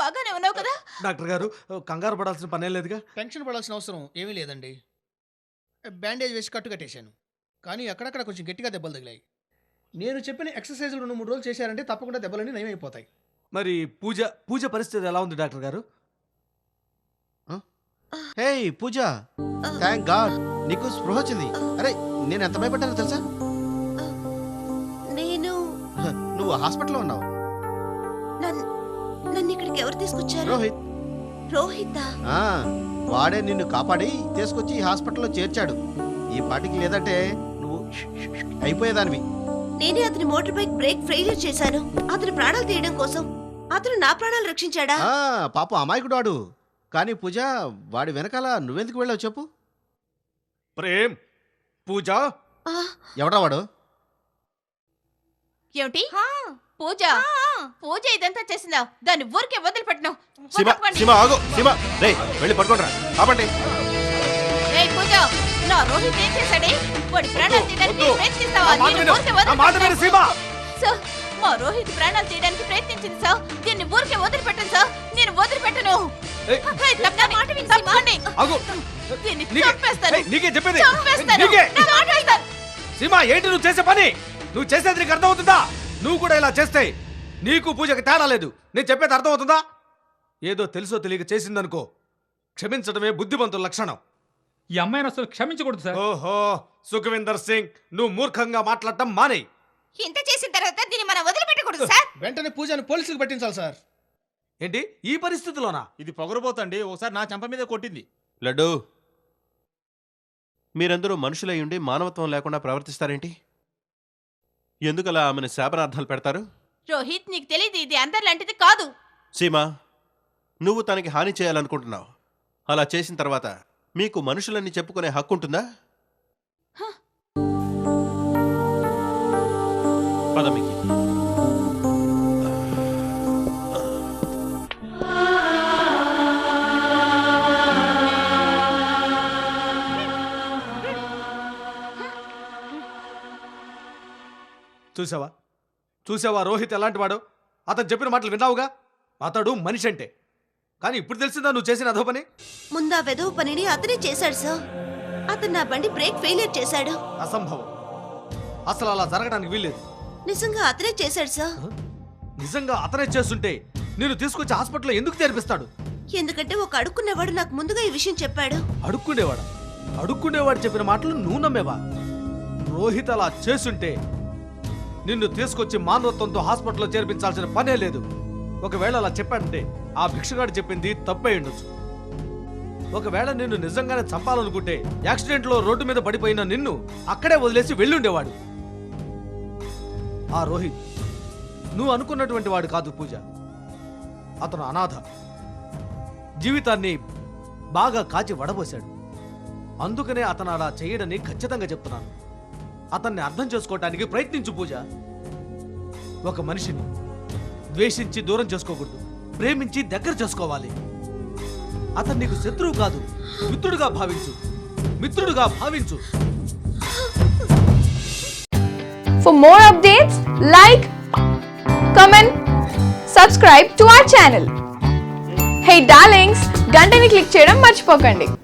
బాగానే ఉన్నావు కదా? డాక్టర్ గారు కంగారు పడాల్సిన పనే లేదుగా. టెన్షన్ పడాల్సిన అవసరం ఏమీ లేదండి. బ్యాండేజ్ వేసి కట్టు కట్టేశాను, కానీ అక్కడక్కడ కొంచెం గట్టిగా దెబ్బలు తగిలాయి. నేను చెప్పిన ఎక్సర్సైజులు 2-3 రోజులు చేశారంటే తప్పకుండా దెబ్బలన్నీ నయమైపోతాయి. మరి పూజ పరిస్థితి ఎలా ఉంది డాక్టర్ గారు? హే పూజ, థ్యాంక్ గాడ్ నీకు స్పృహ వచ్చింది. అరే నేను ఎంత భయపడ్డానో తెలుసా? నువ్వు హాస్పిటల్లో ఉన్నావు. నన్ను ఇక్కడికి ఎవరు తీసుకొచ్చారు? రోహిత్. వాడే నిన్ను కాపాడి తీసుకొచ్చి ఈ హాస్పిటల్లో చేర్చాడు. ఈ పాటికి లేదంటే నువ్వు అయిపోయేదానివి. నేనే అతని మోటార్ బైక్ బ్రేక్ ఫెయిల్యూర్ చేశాను. అతని ప్రాణాలు తీయడం కోసం అతను నా ప్రాణాలు రక్షించాడా? పాప అమాయకుడు వాడు. కానీ పూజ, వాడి వెనకాల నువ్వెందుకు వెళ్ళావు చెప్పు? ప్రేమ్, పూజ ఎవడా వాడు? ఏమిటి పూజ ఇదంతా చేసిందా? దాన్ని ఊరికే వదిలిపెట్టినావు. పూజ, నా రోహిత్ ఏం చేశాడే? వాడి ప్రాణాలు తీయడానికి ప్రయత్నిస్తావా? మా రోహిత్ ప్రాణాలు తీయడానికి ప్రయత్నించింది సార్. దీన్ని ఊరికే వదిలిపెట్టను సార్. నేను వదిలిపెట్టను. ఏంటి నువ్వు చేసే పని? నువ్వు చేసేది నీకు అర్థమవుతుందా? నువ్వు కూడా ఇలా చేస్తే నీకు పూజకి తేడా లేదు. నేను చెప్పేది అర్థమవుతుందా? ఏదో తెలుసో తెలియక చేసిందనుకో, క్షమించడమే బుద్ధిమంతుల లక్షణం. ఈ అమ్మాయిని అసలు క్షమించకూడదు సార్. ఓహో, సుఖవిందర్ సింగ్, నువ్వు మూర్ఖంగా మాట్లాడటం మానే. ఇంత చేసిన తర్వాత దీన్ని మనం వదిలిపెట్టకూడదు సార్. వెంటనే పూజను పోలీసులకు పట్టించాలి సార్. ఏంటి ఈ పరిస్థితిలోనా? ఇది పొగరబోతండి. ఒకసారి నా చెంప మీద కొట్టింది. లడ్డు, మీరందరూ మనుషులై ఉండి మానవత్వం లేకుండా ప్రవర్తిస్తారేంటి? ఎందుకలా ఆమెను శాపనార్థాలు పెడతారు? రోహిత్, నీకు తెలియదు, ఇది అందరిలాంటిది కాదు. సీమా, నువ్వు తనకి హాని చేయాలనుకుంటున్నావు. అలా చేసిన తర్వాత మీకు మనుషులన్నీ చెప్పుకునే హక్కు ఉంటుందా? పదమికి చూసావా రోహిత్ ఎలాంటి వాడు? అతను చెప్పిన మాటలు విన్నావుగా. అతడు మనిషి అంటే. కానీ ఇప్పుడు తెలిసిందా నువ్వు చేసిన అదో పని? ముందా వెదవ పనిని అతనే చేశాడు సార్. అతను నా బండి బ్రేక్ ఫెయిలియర్ చేశాడు. అసంభవం. అసలు అలా జరగడానికి వీల్లేదు. నిజంగా అతనే చేశాడు సార్. నిజంగా అతనే చేస్తుంటే నేను తీసుకొచ్చి హాస్పిటల్లో ఎందుకు చేర్పిస్తాడు? ఎందుకంటే ఒక అడుక్కునేవాడు నాకు ముందుగా ఈ విషయం చెప్పాడు. అడుక్కునేవాడు చెప్పిన మాటలు నువ్వు నమ్మేవా? రోహిత్ అలా చేస్తుంటే నిన్ను తీసుకొచ్చి మానవత్వంతో హాస్పిటల్లో చేర్పించాల్సిన పనే లేదు. ఒకవేళ అలా చెప్పాడంటే ఆ భిక్షగాడు చెప్పింది తప్పే ఉండొచ్చు. ఒకవేళ నిన్ను నిజంగానే చంపాలనుకుంటే యాక్సిడెంట్ లో రోడ్డు మీద పడిపోయిన నిన్ను అక్కడే వదిలేసి వెళ్ళుండేవాడు. ఆ రోహిత్ నువ్వు అనుకున్నటువంటి వాడు కాదు పూజ. అతను అనాథ. జీవితాన్ని బాగా కాచి వడబోశాడు. అందుకనే అతను అలా చేయడని ఖచ్చితంగా చెప్తున్నాను. అతన్ని అర్థం చేసుకోవటానికి ప్రయత్నించు పూజ. ఒక మనిషిని ద్వేషించి దూరం చేసుకోకూడదు, ప్రేమించి దగ్గర చేసుకోవాలి. అతను నీకు శత్రువు కాదు, మిత్రుడుగా భావించు. For more updates, like, comment, subscribe to our channel. Hey darlings, గంటని click చేయడం మర్చిపోకండి.